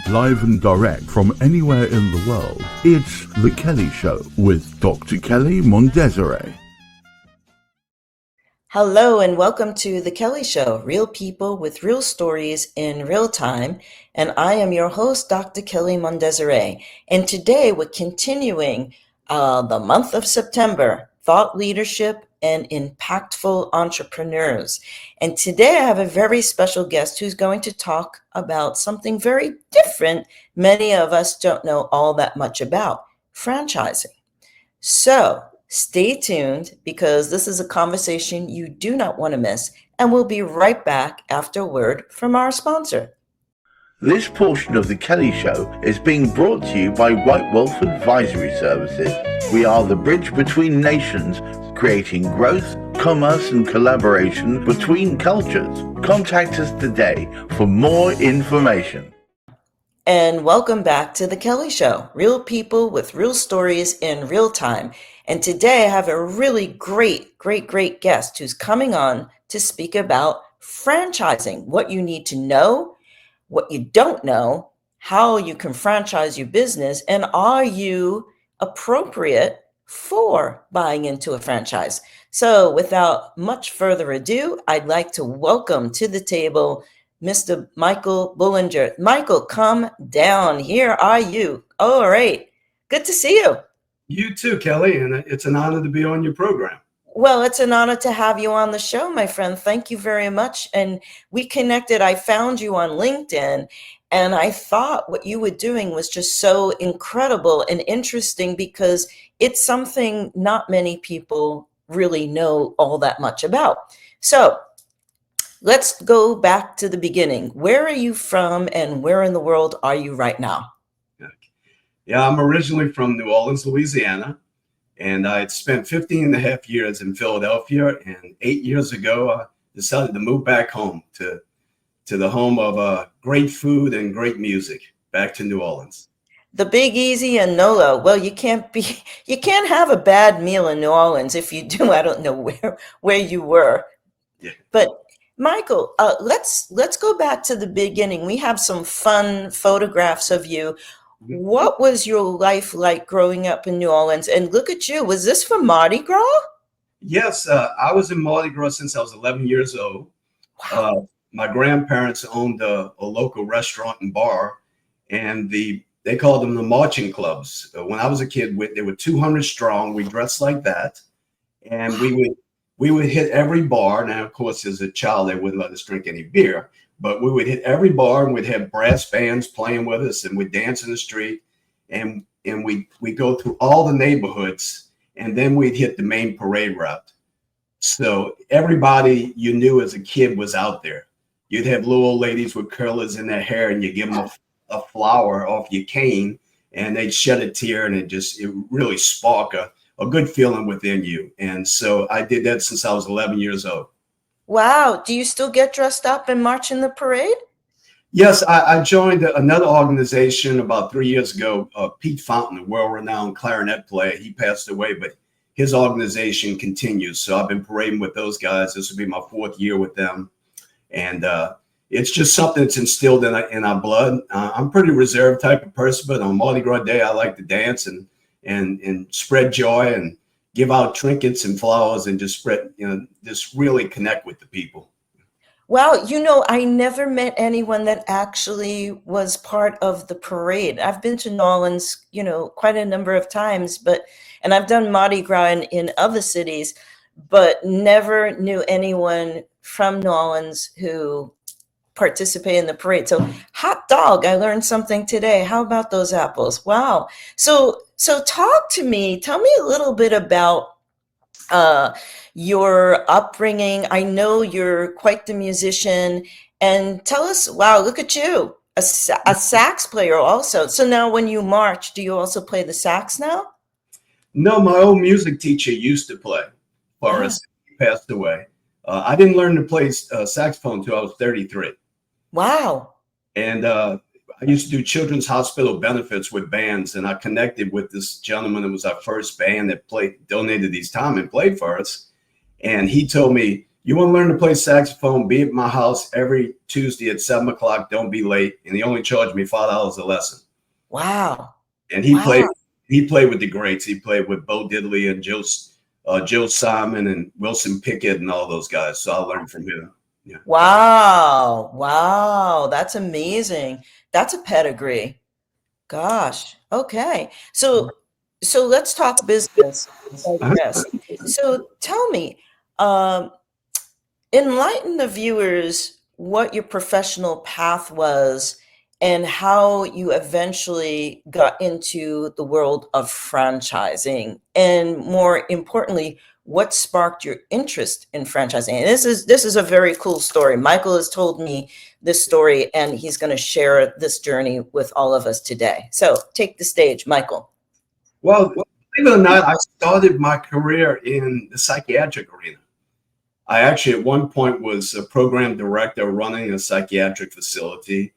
live and direct from anywhere in the world. It's The Kelley Show with Dr. Kelley Mondesiré. Hello and welcome to The Kelley Show, real people with real stories in real time. And I am your host, Dr. Kelley Mondesiré. And today we're continuing the month of September, thought leadership and impactful entrepreneurs. And today I have a very special guest who's going to talk about something very different many of us don't know all that much about, franchising. So stay tuned because this is a conversation you do not want to miss, and we'll be right back after a word from our sponsor. This portion of The Kelley Show is being brought to you by White Wolf Advisory Services. We are the bridge between nations, creating growth, commerce and collaboration between cultures. Contact us today for more information. And welcome back to The Kelley Show, real people with real stories in real time. And today I have a really great guest who's coming on to speak about franchising, what you need to know, what you don't know, how you can franchise your business, and are you appropriate for buying into a franchise? So without much further ado, I'd like to welcome to the table Mr. Michael Bullinger. Michael, come down. Here are you. All right. Good to see you. You too, Kelley, and it's an honor to be on your program. Well, it's an honor to have you on the show, my friend. Thank you very much. And we connected. I found you on LinkedIn, and I thought what you were doing was just so incredible and interesting because it's something not many people really know all that much about. So let's go back to the beginning. Where are you from and where in the world are you right now? Yeah, I'm originally from New Orleans, Louisiana, and I had spent 15 and a half years in Philadelphia. And 8 years ago, I decided to move back home to the home of great food and great music, back to New Orleans. The Big Easy and NOLA. Well, you can't have a bad meal in New Orleans. If you do, I don't know where you were. Yeah. But Michael, let's go back to the beginning. We have some fun photographs of you. What was your life like growing up in New Orleans? And look at you. Was this for Mardi Gras? Yes, I was in Mardi Gras since I was 11 years old. Wow. My grandparents owned a local restaurant and bar, and they called them the marching clubs. When I was a kid, they were 200 strong. We dressed like that, and we would hit every bar. Now, of course, as a child, they wouldn't let us drink any beer. But we would hit every bar, and we'd have brass bands playing with us, and we'd dance in the street, and we go through all the neighborhoods, and then we'd hit the main parade route. So everybody you knew as a kid was out there. You'd have little old ladies with curlers in their hair, and you give them a flower off your cane, and they'd shed a tear, and it really spark a good feeling within you. And so I did that since I was 11 years old. Wow. Do you still get dressed up and march in the parade? Yes, I joined another organization about 3 years ago. Pete Fountain, a world-renowned clarinet player, he passed away, but his organization continues. So I've been parading with those guys. This will be my 4th year with them. And it's just something that's instilled in our blood. I'm a pretty reserved type of person, but on Mardi Gras Day, I like to dance and spread joy and give out trinkets and flowers and just just really connect with the people. Wow. I never met anyone that actually was part of the parade. I've been to New Orleans, quite a number of times, and I've done Mardi Gras in other cities, but never knew anyone from New Orleans who participated in the parade. So hot dog, I learned something today. How about those apples? Wow. So talk to me, tell me a little bit about your upbringing. I know you're quite the musician, and tell us, wow, look at you, a sax player also. So now when you march, do you also play the sax now? No, my old music teacher used to play for us. He passed away. I didn't learn to play saxophone until I was 33. Wow. And I used to do children's hospital benefits with bands, and I connected with this gentleman. It was our first band that donated his time and played for us. And he told me, You want to learn to play saxophone, be at my house every Tuesday at 7 o'clock. Don't be late. And he only charged me $5 a lesson. Wow. And Wow. he played with the greats. He played with Bo Diddley and Joe Simon and Wilson Pickett and all those guys. So I learned from him. Yeah. Wow. Wow. That's amazing. That's a pedigree. Gosh. Okay. So let's talk business, I guess. So tell me, enlighten the viewers what your professional path was and how you eventually got into the world of franchising, and more importantly, what sparked your interest in franchising. And this is a very cool story. Michael has told me this story, and he's going to share this journey with all of us today. So take the stage, Michael. Well, believe it or not, I started my career in the psychiatric arena. I actually at one point was a program director running a psychiatric facility.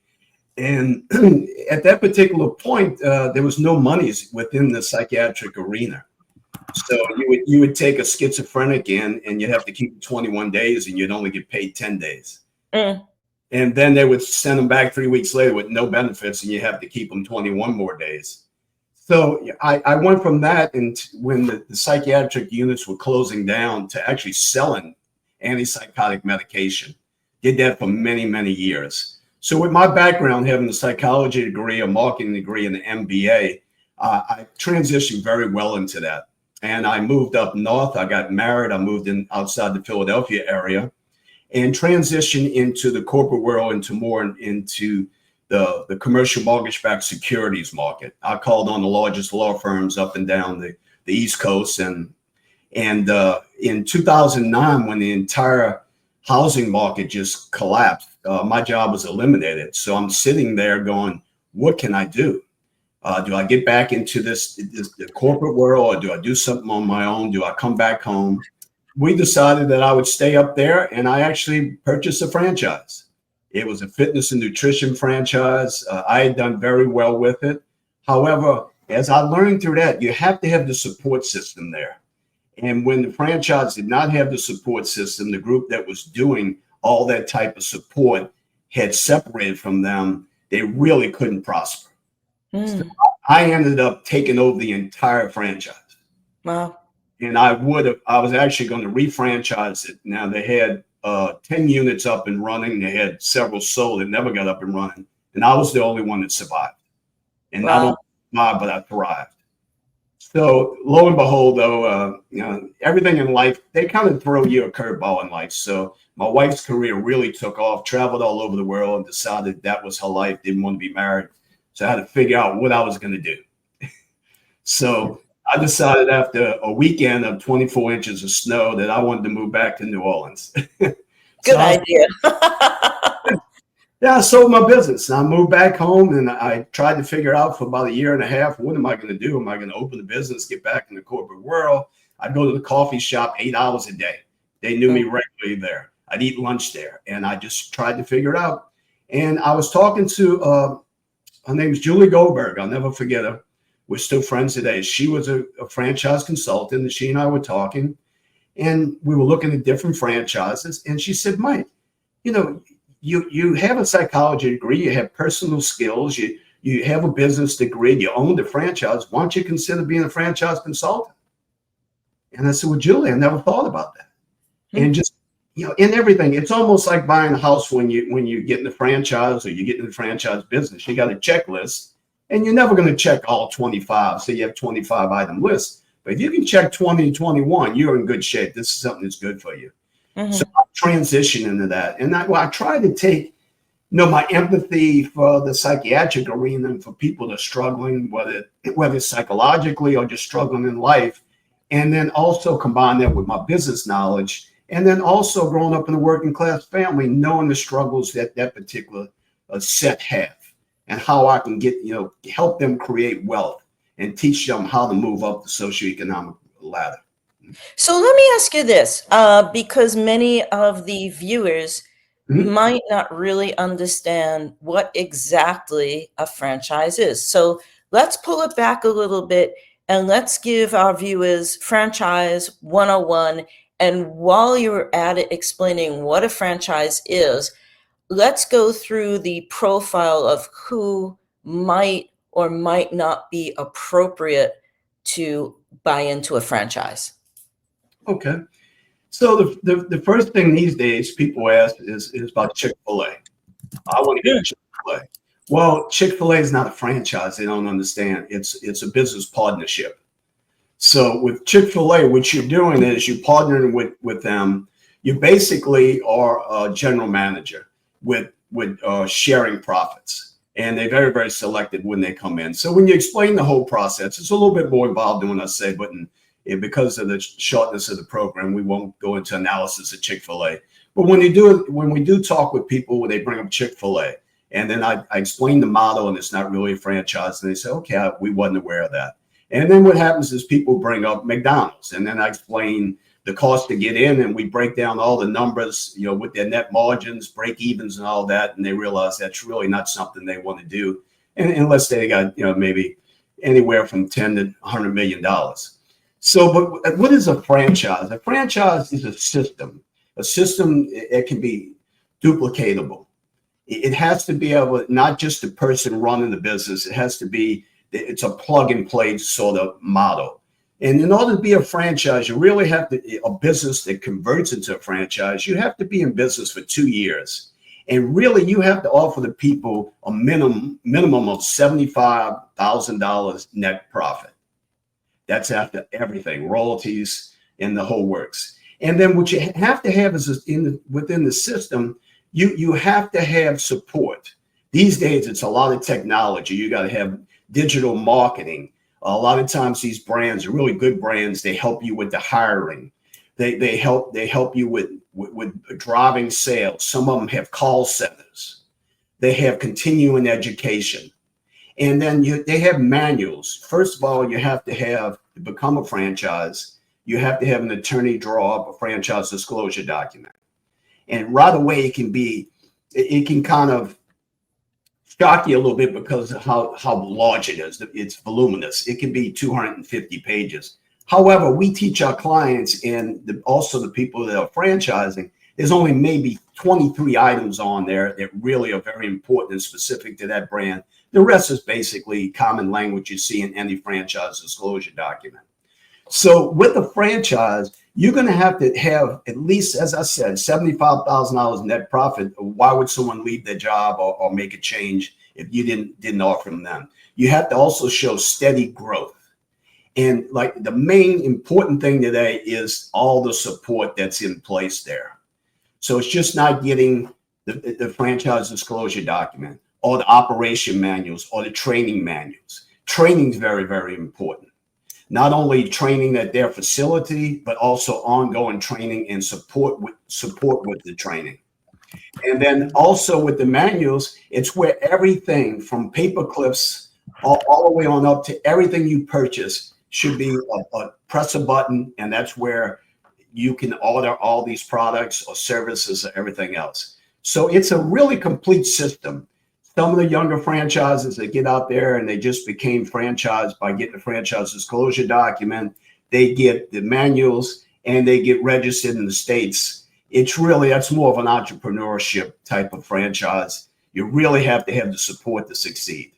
And at that particular point, there was no monies within the psychiatric arena. So you would take a schizophrenic in, and you'd have to keep 21 days, and you'd only get paid 10 days. And then they would send them back 3 weeks later with no benefits, and you have to keep them 21 more days. So I went from that, and when the psychiatric units were closing down, to actually selling antipsychotic medication. Did that for many, many years. So with my background, having a psychology degree, a marketing degree, and an MBA, I transitioned very well into that. And I moved up north. I got married. I moved in outside the Philadelphia area and transitioned into the corporate world, into the commercial mortgage-backed securities market. I called on the largest law firms up and down the East Coast. And in 2009, when the entire housing market just collapsed, my job was eliminated. So I'm sitting there going, what can I do? Do I get back into the corporate world, or do I do something on my own? Do I come back home? We decided that I would stay up there, and I actually purchased a franchise. It was a fitness and nutrition franchise. I had done very well with it. However, as I learned through that, you have to have the support system there. And when the franchise did not have the support system, the group that was doing all that type of support had separated from them, they really couldn't prosper. So I ended up taking over the entire franchise. Wow. And I was actually going to refranchise it. Now they had 10 units up and running. They had several sold that never got up and running. And I was the only one that survived. And not only survived, but I thrived. So lo and behold, though, everything in life, they kind of throw you a curveball in life. So my wife's career really took off, traveled all over the world, and decided that was her life, didn't want to be married. So I had to figure out what I was going to do. So I decided after a weekend of 24 inches of snow that I wanted to move back to New Orleans. Good idea. Yeah, I sold my business. I moved back home, and I tried to figure out for about a year and a half, what am I going to do? Am I going to open the business, get back in the corporate world? I'd go to the coffee shop 8 hours a day. They knew me regularly there. I'd eat lunch there, and I just tried to figure it out. And I was talking to, her name's Julie Goldberg. I'll never forget her. We're still friends today. She was a franchise consultant, and she and I were talking, and we were looking at different franchises. And she said, Mike, you have a psychology degree, you have personal skills, you have a business degree, you own the franchise. Why don't you consider being a franchise consultant? And I said, well, Julie, I never thought about that. And just, in everything, it's almost like buying a house when you get in the franchise or you get in the franchise business. You got a checklist, and you're never going to check all 25. So you have 25 item lists. But if you can check 20 and 21, you're in good shape. This is something that's good for you. So I transitioned into that. And I tried to take, my empathy for the psychiatric arena and for people that are struggling, whether psychologically or just struggling in life, and then also combine that with my business knowledge. And then also growing up in a working class family, knowing the struggles that particular set have, and how I can help them create wealth and teach them how to move up the socioeconomic ladder. So let me ask you this, because many of the viewers might not really understand what exactly a franchise is. So let's pull it back a little bit, and let's give our viewers franchise 101 And while you're at it explaining what a franchise is, let's go through the profile of who might or might not be appropriate to buy into a franchise. Okay. So the first thing these days people ask is about Chick-fil-A. I want to get Chick-fil-A. Well, Chick-fil-A is not a franchise. They don't understand. It's a business partnership. So with Chick-fil-A, what you're doing is you're partnering with them. You basically are a general manager with sharing profits. And they're very, very selective when they come in. So when you explain the whole process, it's a little bit more involved than when I say, but because of the shortness of the program, we won't go into analysis of Chick-fil-A. But when we do talk with people, when they bring up Chick-fil-A, and then I explain the model, and it's not really a franchise, and they say, okay, we wasn't aware of that. And then what happens is people bring up McDonald's, and then I explain the cost to get in, and we break down all the numbers, with their net margins, break evens, and all that, and they realize that's really not something they want to do, and unless they got maybe anywhere from $10 to $100 million. So, but what is a franchise? A franchise is a system. A system, it can be duplicatable. It has to be able, not just the person running the business. It has to be, it's a plug and play sort of model. And in order to be a franchise, you really have to, a business that converts into a franchise, you have to be in business for 2 years. And really, you have to offer the people a minimum of $75,000 net profit. That's after everything, royalties and the whole works. And then what you have to have is within the system, you have to have support. These days, it's a lot of technology. You got to have digital marketing. A lot of times, these brands are really good brands. They help you with the hiring. They help you with driving sales. Some of them have call centers. They have continuing education. And then they have manuals. First of all, you have to become a franchise, you have to have an attorney draw up a franchise disclosure document. And right away, it can kind of shock you a little bit because of how large it is. It's voluminous. It can be 250 pages. However, we teach our clients and also the people that are franchising, there's only maybe 23 items on there that really are very important and specific to that brand. The rest is basically common language you see in any franchise disclosure document. So with a franchise, you're going to have at least, as I said, $75,000 net profit. Why would someone leave their job or make a change if you didn't offer them that? You have to also show steady growth. And like the main important thing today is all the support that's in place there. So it's just not getting the franchise disclosure document or the operation manuals or the training manuals. Training is very, very important. Not only training at their facility, but also ongoing training and support with the training. And then also with the manuals, it's where everything from paper clips all the way on up to everything you purchase should be a press a button, and that's where you can order all these products or services or everything else. So it's a really complete system. Some of the younger franchises that get out there and they just became franchised by getting the franchise disclosure document, they get the manuals and they get registered in the States. That's more of an entrepreneurship type of franchise. You really have to have the support to succeed.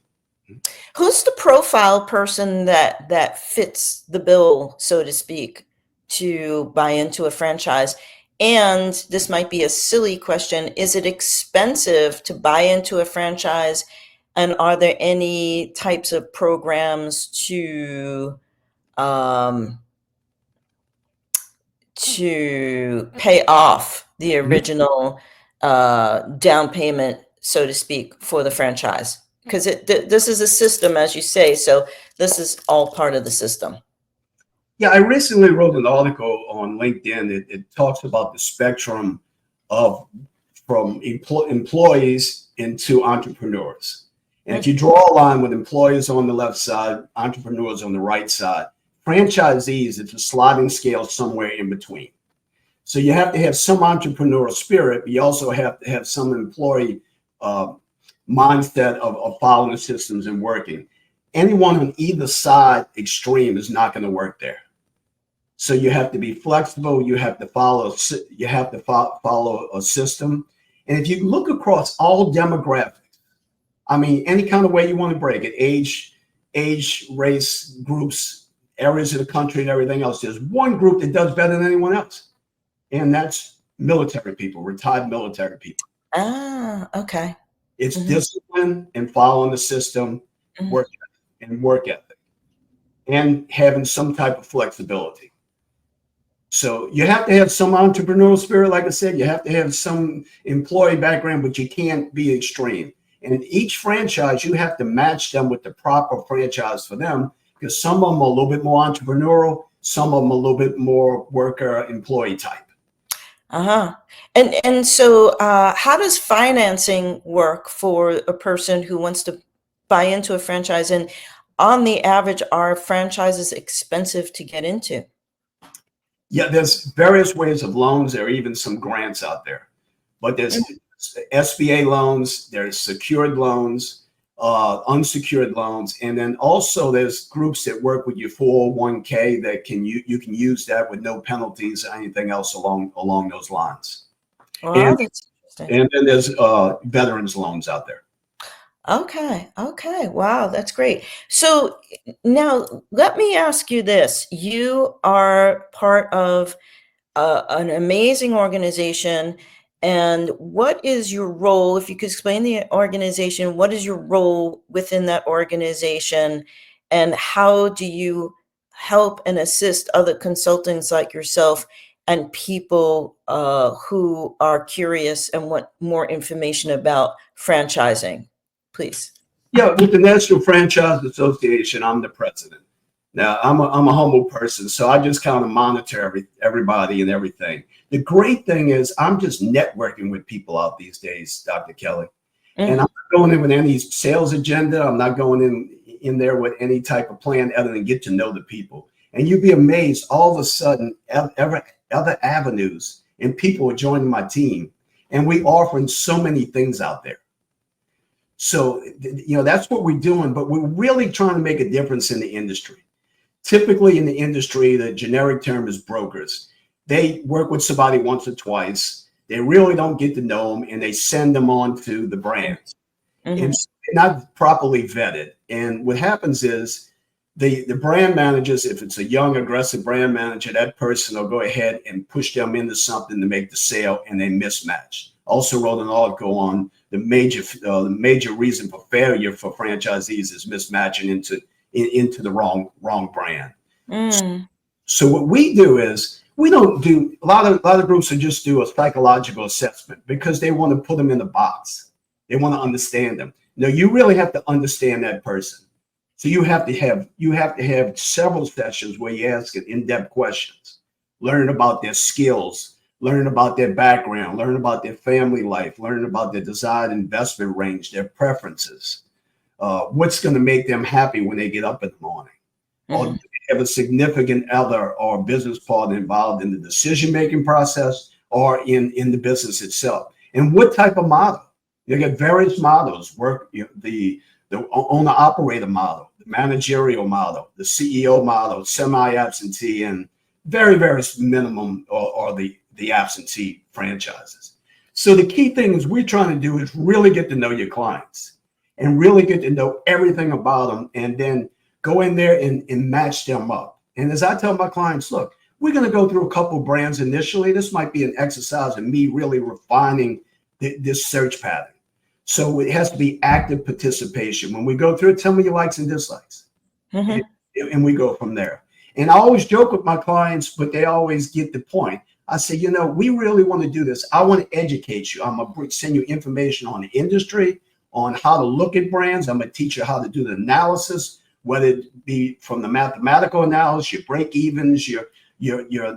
Who's the profile person that fits the bill, so to speak, to buy into a franchise? And this might be a silly question. Is it expensive to buy into a franchise? And are there any types of programs to pay off the original down payment, so to speak, for the franchise? Because this is a system, as you say, so this is all part of the system. Yeah, I recently wrote an article on LinkedIn. It talks about the spectrum from employees into entrepreneurs. And if you draw a line with employees on the left side, entrepreneurs on the right side, franchisees, it's a sliding scale somewhere in between. So you have to have some entrepreneurial spirit, but you also have to have some employee mindset of following the systems and working. Anyone on either side extreme is not going to work there. So you have to be flexible. You have to follow. You have to follow a system. And if you look across all demographics, I mean, any kind of way you want to break it, age, race, groups, areas of the country, and everything else, there's one group that does better than anyone else, and that's military people, retired military people. Ah, okay. It's discipline and following the system, work ethic, and having some type of flexibility. So you have to have some entrepreneurial spirit, like I said. You have to have some employee background, but you can't be extreme. And each franchise, you have to match them with the proper franchise for them, because some of them are a little bit more entrepreneurial, some of them a little bit more worker employee type. Uh-huh. And so how does financing work for a person who wants to buy into a franchise? And on the average, are franchises expensive to get into? Yeah, there's various ways of loans. There are even some grants out there, but there's SBA loans, there's secured loans, unsecured loans, and then also there's groups that work with your 401k that you can use that with no penalties or anything else along those lines. Wow, that's interesting. And then there's veterans loans out there. Okay. Wow, that's great. So now let me ask you this. You are part of an amazing organization. And what is your role? If you could explain the organization, what is your role within that organization? And how do you help and assist other consultants like yourself and people who are curious and want more information about franchising? Please. Yeah, with the National Franchise Association, I'm the president. Now, I'm a humble person, so I just kind of monitor everybody and everything. The great thing is I'm just networking with people out these days, Dr. Kelley. And I'm not going in with any sales agenda. I'm not going in there with any type of plan other than get to know the people. And you'd be amazed, all of a sudden, other avenues and people are joining my team. And we offering so many things out there. So, that's what we're doing, but we're really trying to make a difference in the industry. Typically in the industry, the generic term is brokers. They work with somebody once or twice. They really don't get to know them, and they send them on to the brands. And so they're not properly vetted. And what happens is the brand managers, if it's a young, aggressive brand manager, that person will go ahead and push them into something to make the sale, and they mismatch. Also wrote an article on the major reason for failure for franchisees is mismatching into the wrong brand. So what we do is we don't do a lot of groups will just do a psychological assessment because they want to put them in the box. They want to understand them. No, you really have to understand that person. So you have to have several sessions where you ask in-depth questions, learn about their skills, learn about their background, learn about their family life, learn about their desired investment range, their preferences. What's going to make them happy when they get up in the morning? Or do they have a significant other or business partner involved in the decision-making process or in the business itself? And what type of model? You get various models, the owner-operator model, the managerial model, the CEO model, semi-absentee, and very minimum or the absentee franchises. So the key thing is we're trying to do is really get to know your clients and really get to know everything about them, and then go in there and match them up. And as I tell my clients, look, we're going to go through a couple of brands initially. This might be an exercise in me really refining this search pattern. So it has to be active participation. When we go through it, tell me your likes and dislikes. And we go from there. And I always joke with my clients, but they always get the point. I say, we really want to do this. I want to educate you. I'm going to send you information on the industry, on how to look at brands. I'm going to teach you how to do the analysis, whether it be from the mathematical analysis, your break evens, your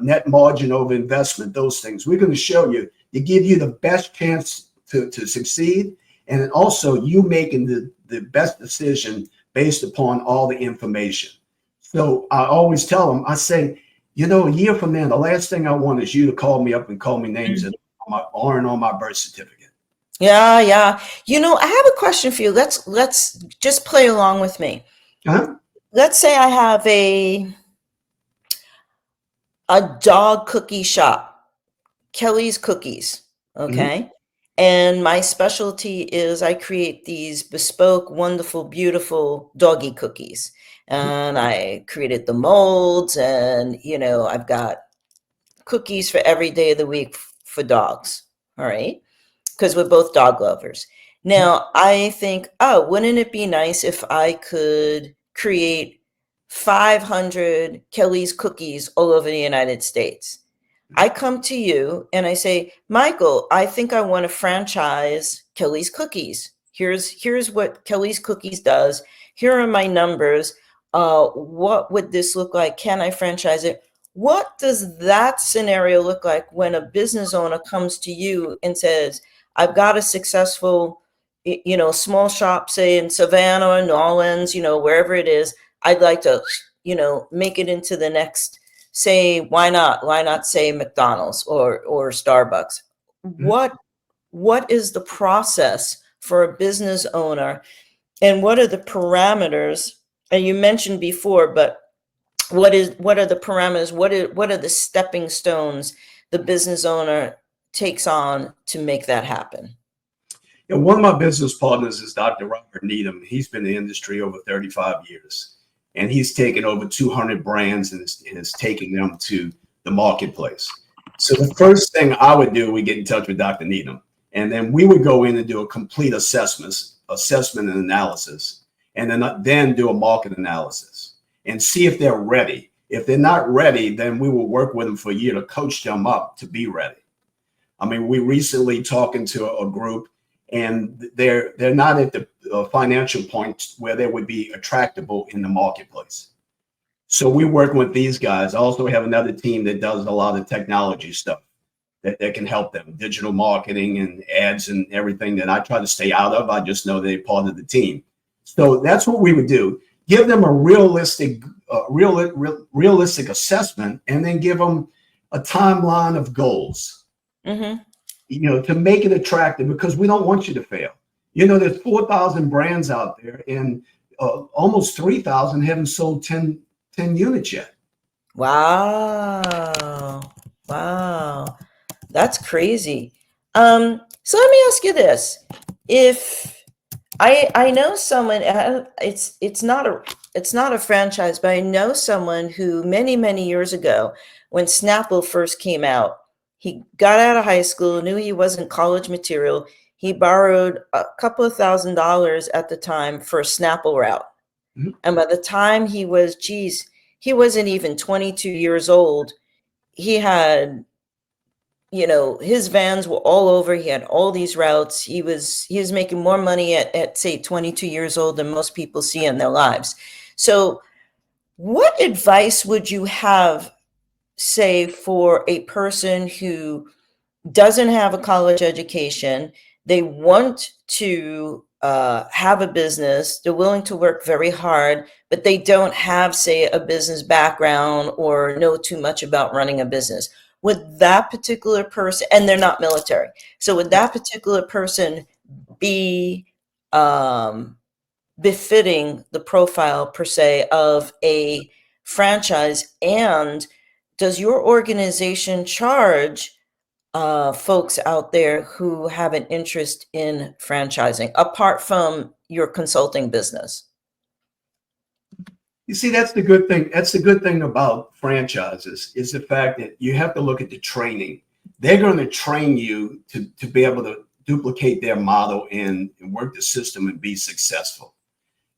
net margin over investment, those things. We're going to show you to give you the best chance to succeed. And then also you making the best decision based upon all the information. So I always tell them, I say, a year from now, the last thing I want is you to call me up and call me names that aren't on my birth certificate. Yeah. I have a question for you. Let's just play along with me. Let's say I have a dog cookie shop, Kelley's Cookies. Mhm. Okay. And my specialty is I create these bespoke, wonderful, beautiful doggy cookies. And I created the molds, and, I've got cookies for every day of the week for dogs. All right. Because we're both dog lovers. Now, I think, oh, wouldn't it be nice if I could create 500 Kelley's cookies all over the United States? I come to you and I say, Michael, I think I want to franchise Kelley's Cookies. Here's what Kelley's Cookies does. Here are my numbers. What would this look like? Can I franchise it? What does that scenario look like when a business owner comes to you and says, I've got a successful, small shop, say in Savannah or New Orleans, wherever it is. I'd like to, make it into the next, say, why not say McDonald's or Starbucks? What is the process for a business owner, and what are the parameters? And you mentioned before, but what are the parameters? What are the stepping stones the business owner takes on to make that happen? Yeah, one of my business partners is Dr. Robert Needham. He's been in the industry over 35 years, and he's taken over 200 brands and is taking them to the marketplace. So the first thing I would do, we get in touch with Dr. Needham, and then we would go in and do a complete assessment and analysis, and then do a market analysis and see if they're ready. If they're not ready, then we will work with them for a year to coach them up to be ready. I mean, we recently talking to a group, and they're not at the financial point where they would be attractable in the marketplace. So we work with these guys. I also have another team that does a lot of technology stuff that can help them, digital marketing and ads and everything that I try to stay out of. I just know they're part of the team. So that's what we would do. Give them a realistic assessment, and then give them a timeline of goals. Mm-hmm. To make it attractive, because we don't want you to fail. There's 4,000 brands out there, and almost 3,000 haven't sold 10 units yet. Wow. That's crazy. So let me ask you this. If I know someone, it's not a franchise, but I know someone who many years ago, when Snapple first came out, he got out of high school, knew he wasn't college material. He borrowed a couple of $1,000s at the time for a Snapple route. Mm-hmm. And by the time he wasn't even 22 years old. He had, his vans were all over. He had all these routes. He was making more money at say 22 years old than most people see in their lives. So what advice would you have, say, for a person who doesn't have a college education? They want to have a business. They're willing to work very hard, but they don't have, say, a business background or know too much about running a business. Would that particular person, and they're not military, so would that particular person be befitting the profile, per se, of a franchise? And does your organization charge folks out there who have an interest in franchising, apart from your consulting business? You see, that's the good thing. That's the good thing about franchises, is the fact that you have to look at the training. They're going to train you to be able to duplicate their model and work the system and be successful.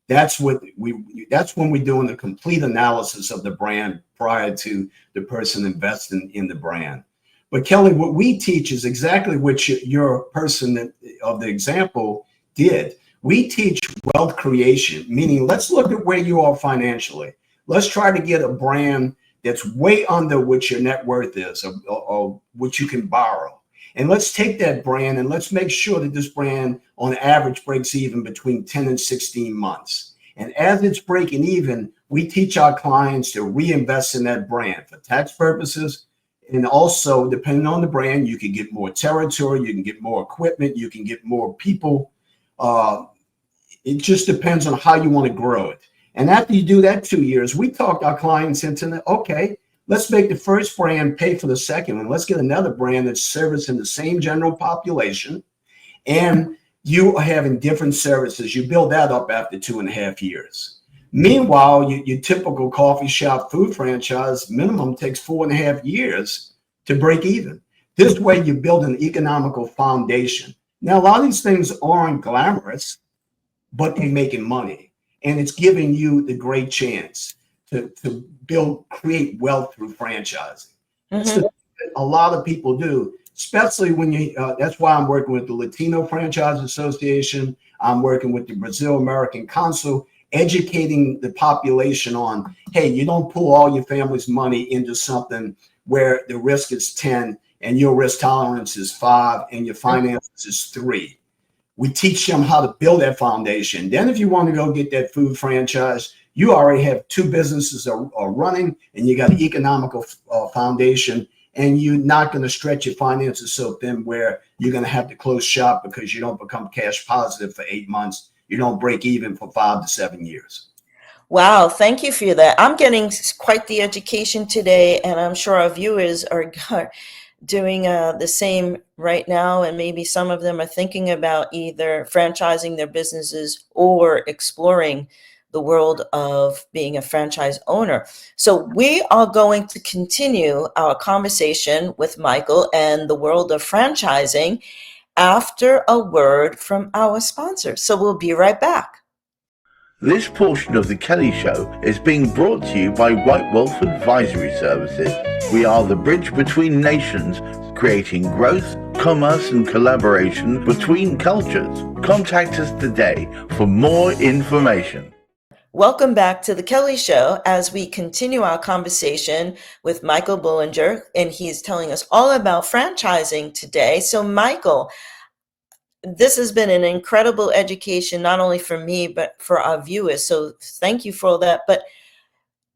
That's when we're doing a complete analysis of the brand prior to the person investing in the brand. But Kelley, what we teach is exactly what your person of the example did. We teach wealth creation, meaning let's look at where you are financially. Let's try to get a brand that's way under what your net worth is, or what you can borrow. And let's take that brand and let's make sure that this brand on average breaks even between 10 and 16 months. And as it's breaking even, we teach our clients to reinvest in that brand for tax purposes. And also, depending on the brand, you can get more territory, you can get more equipment, you can get more people. It just depends on how you want to grow it. And after you do that 2 years, we talk our clients into, okay, Let's make the first brand pay for the second one. Let's get another brand that's servicing the same general population. And you are having different services. You build that up after 2.5 years. Meanwhile, your typical coffee shop food franchise minimum takes 4.5 years to break even. This way, you build an economical foundation. Now, a lot of these things aren't glamorous, but they're making money. And it's giving you the great chance to create wealth through franchising. That's the thing that a lot of people do, especially when that's why I'm working with the Latino Franchise Association. I'm working with the Brazil American Council, educating the population on, hey, you don't pull all your family's money into something where the risk is 10 and your risk tolerance is 5 and your finances is 3. We teach them how to build that foundation. Then if you want to go get that food franchise, you already have 2 businesses are running and you got an economical foundation, and you're not going to stretch your finances so thin where you're going to have to close shop because you don't become cash positive for 8 months. You don't break even for 5 to 7 years. Wow, thank you for that. I'm getting quite the education today, and I'm sure our viewers are doing the same right now, and maybe some of them are thinking about either franchising their businesses or exploring the world of being a franchise owner. So we are going to continue our conversation with Michael and the world of franchising after a word from our sponsor. So we'll be right back. This portion of the Kelley Show is being brought to you by White Wolf Advisory Services. We are the bridge between nations, creating growth, commerce, and collaboration between cultures. Contact us today for more information. Welcome back to the Kelley Show as we continue our conversation with Michael Bullinger, and he's telling us all about franchising today. So Michael, this has been an incredible education, not only for me, but for our viewers. So thank you for that. But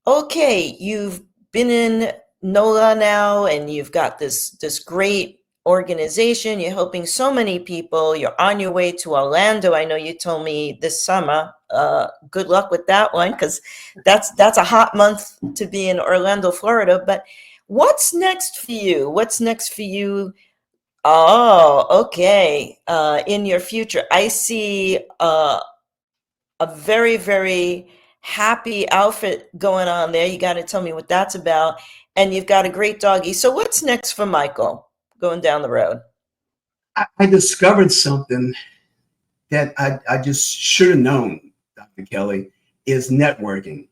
okay, you've been in NOLA now, and you've got this great organization. You're helping so many people. You're on your way to Orlando. I know you told me this summer. Good luck with that one, because that's a hot month to be in Orlando, Florida. But what's next for you? What's next for you? Oh, okay. In your future, I see a very, very happy outfit going on there. You got to tell me what that's about. And you've got a great doggy. So what's next for Michael going down the road? I discovered something that I just should have known, Dr. Kelley, is networking.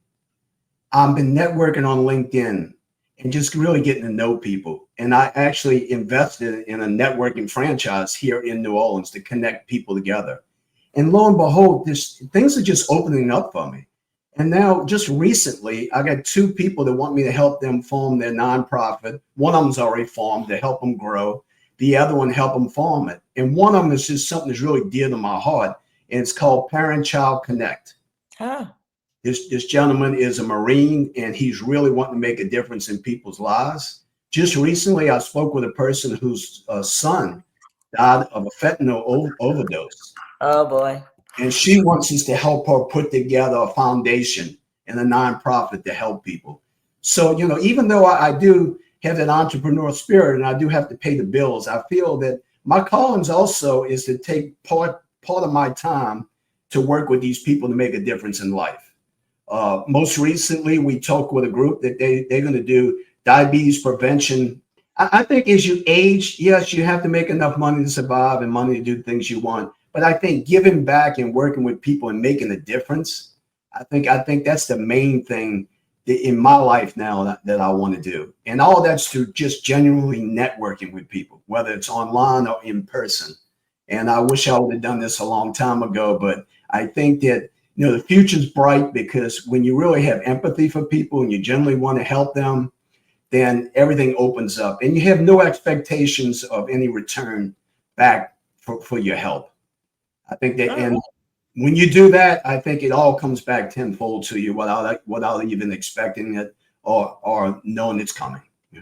I've been networking on LinkedIn and just really getting to know people. And I actually invested in a networking franchise here in New Orleans to connect people together. And lo and behold, things are just opening up for me. And now just recently, I got 2 people that want me to help them form their nonprofit. One of them's already formed to help them grow. The other one, help them form it. And one of them is just something that's really dear to my heart. And it's called Parent Child Connect. Ah. This gentleman is a Marine, and he's really wanting to make a difference in people's lives. Just recently, I spoke with a person whose son died of a fentanyl overdose. Oh, boy. And she wants us to help her put together a foundation and a nonprofit to help people. So, even though I do have that entrepreneurial spirit and I do have to pay the bills, I feel that my callings also is to take part of my time to work with these people to make a difference in life. Most recently, we talked with a group that they're going to do diabetes prevention. I think as you age, yes, you have to make enough money to survive and money to do things you want. But I think giving back and working with people and making a difference, I think that's the main thing in my life now that I want to do. And all that's through just genuinely networking with people, whether it's online or in person. And I wish I would have done this a long time ago, but I think that the future's bright, because when you really have empathy for people and you generally want to help them, then everything opens up and you have no expectations of any return back for your help. I think that, and when you do that, I think it all comes back tenfold to you without even expecting it or knowing it's coming. Yeah.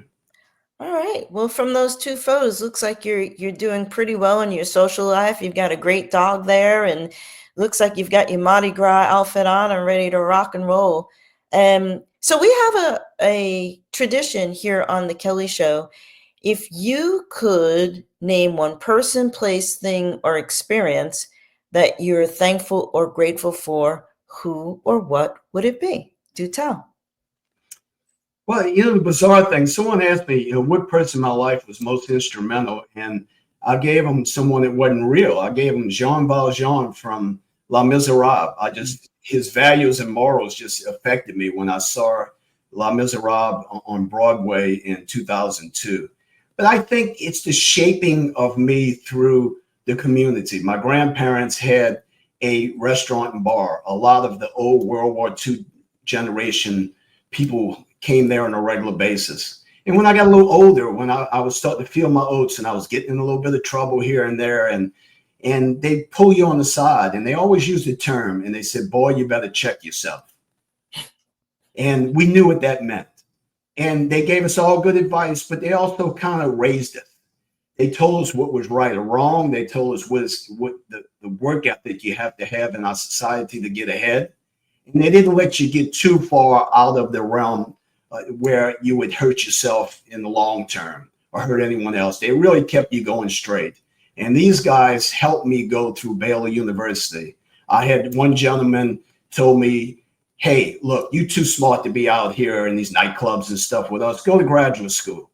All right. Well, from those 2 photos, looks like you're doing pretty well in your social life. You've got a great dog there, and looks like you've got your Mardi Gras outfit on and ready to rock and roll. So we have a tradition here on the Kelley Show. If you could name one person, place, thing, or experience that you're thankful or grateful for, who or what would it be? Do tell. Well, the bizarre thing, someone asked me, what person in my life was most instrumental, and I gave them someone that wasn't real. I gave him Jean Valjean from Les Miserables. His values and morals just affected me when I saw Les Miserables on Broadway in 2002. But I think it's the shaping of me through the community. My grandparents had a restaurant and bar. A lot of the old World War II generation people came there on a regular basis. And when I got a little older, when I was starting to feel my oats and I was getting in a little bit of trouble here and there, and they pull you on the side, and they always use the term, and they said, boy, you better check yourself. And we knew what that meant. And they gave us all good advice, but they also kind of raised us. They told us what was right or wrong. They told us what the work ethic you have to have in our society to get ahead. And they didn't let you get too far out of the realm where you would hurt yourself in the long term or hurt anyone else. They really kept you going straight. And these guys helped me go through Baylor University. I had one gentleman told me, hey, look, you're too smart to be out here in these nightclubs and stuff with us. Go to graduate school.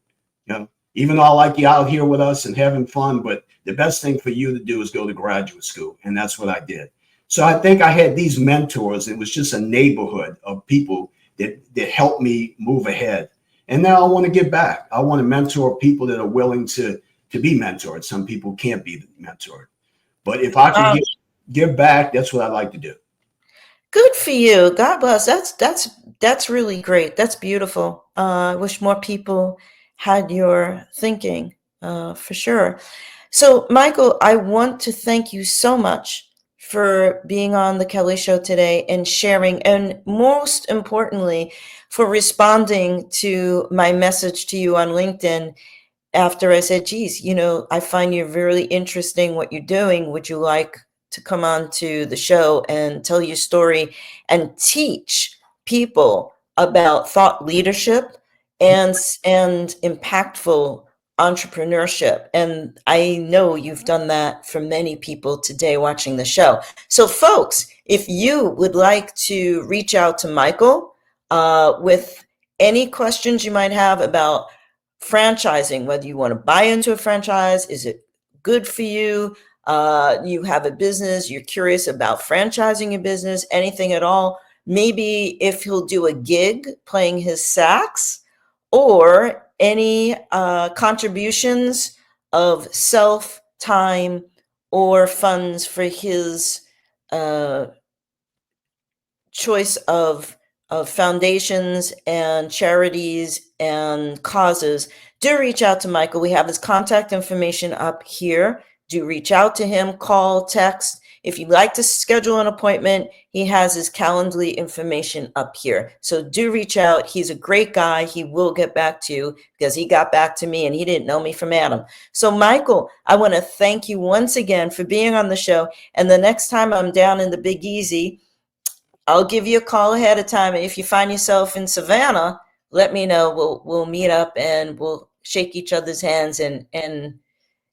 Even though I like you out here with us and having fun, but the best thing for you to do is go to graduate school. And that's what I did. So I think I had these mentors. It was just a neighborhood of people that helped me move ahead. And now I want to give back. I want to mentor people that are willing to be mentored. Some people can't be mentored. But if I can give back, that's what I like to do. Good for you. God bless. That's really great. That's beautiful. I wish more people had your thinking, for sure. So, Michael, I want to thank you so much for being on the Kelley Show today and sharing, and most importantly, for responding to my message to you on LinkedIn after I said, geez, I find you really interesting what you're doing. Would you like to come on to the show and tell your story and teach people about thought leadership and impactful entrepreneurship? And I know you've done that for many people today watching the show. So folks, if you would like to reach out to Michael with any questions you might have about franchising, whether you want to buy into a franchise, is it good for you? You have a business, you're curious about franchising a business, anything at all. Maybe if he'll do a gig playing his sax, or any contributions of self, time, or funds for his choice of foundations and charities and causes, do reach out to Michael. We have his contact information up here. Do reach out to him, call, text. If you'd like to schedule an appointment, he has his Calendly information up here. So do reach out. He's a great guy. He will get back to you because he got back to me and he didn't know me from Adam. So Michael, I want to thank you once again for being on the show. And the next time I'm down in the Big Easy, I'll give you a call ahead of time. And if you find yourself in Savannah, let me know. We'll meet up and we'll shake each other's hands and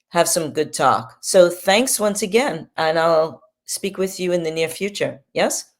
have some good talk. So thanks once again, and I'll speak with you in the near future. Yes?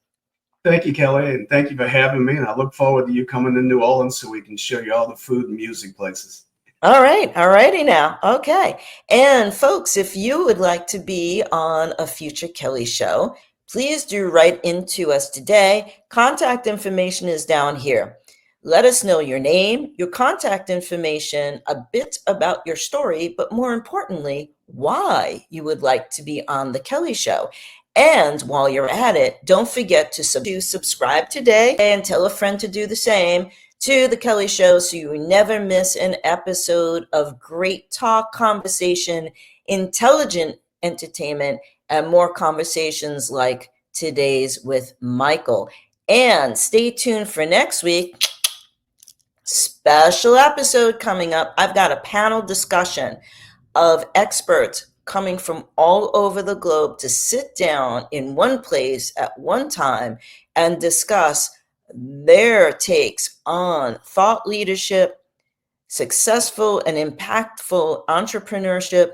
Thank you, Kelley, and thank you for having me. And I look forward to you coming to New Orleans so we can show you all the food and music places. All right. All righty now. Okay. And folks, if you would like to be on a future Kelley Show, please do write into us today. Contact information is down here. Let us know your name, your contact information, a bit about your story, but more importantly, why you would like to be on the Kelley Show. And while you're at it, don't forget to subscribe today and tell a friend to do the same to the Kelley Show so you never miss an episode of great talk, conversation, intelligent entertainment, and more conversations like today's with Michael. And stay tuned for next week. Special episode coming up. I've got a panel discussion of experts coming from all over the globe to sit down in one place at one time and discuss their takes on thought leadership, successful and impactful entrepreneurship,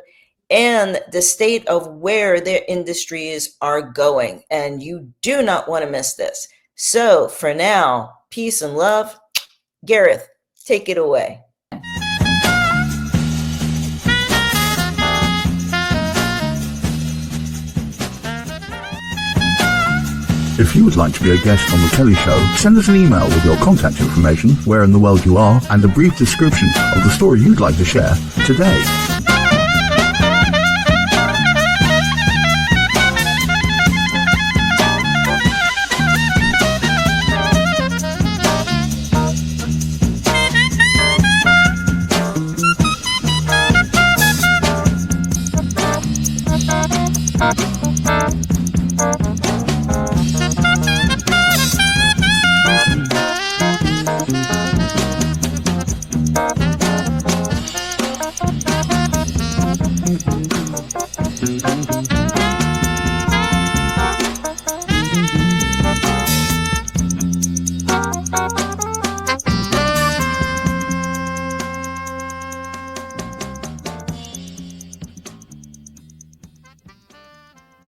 and the state of where their industries are going. And you do not want to miss this. So for now, peace and love. Gareth, take it away. If you would like to be a guest on The Kelley Show, send us an email with your contact information, where in the world you are, and a brief description of the story you'd like to share today.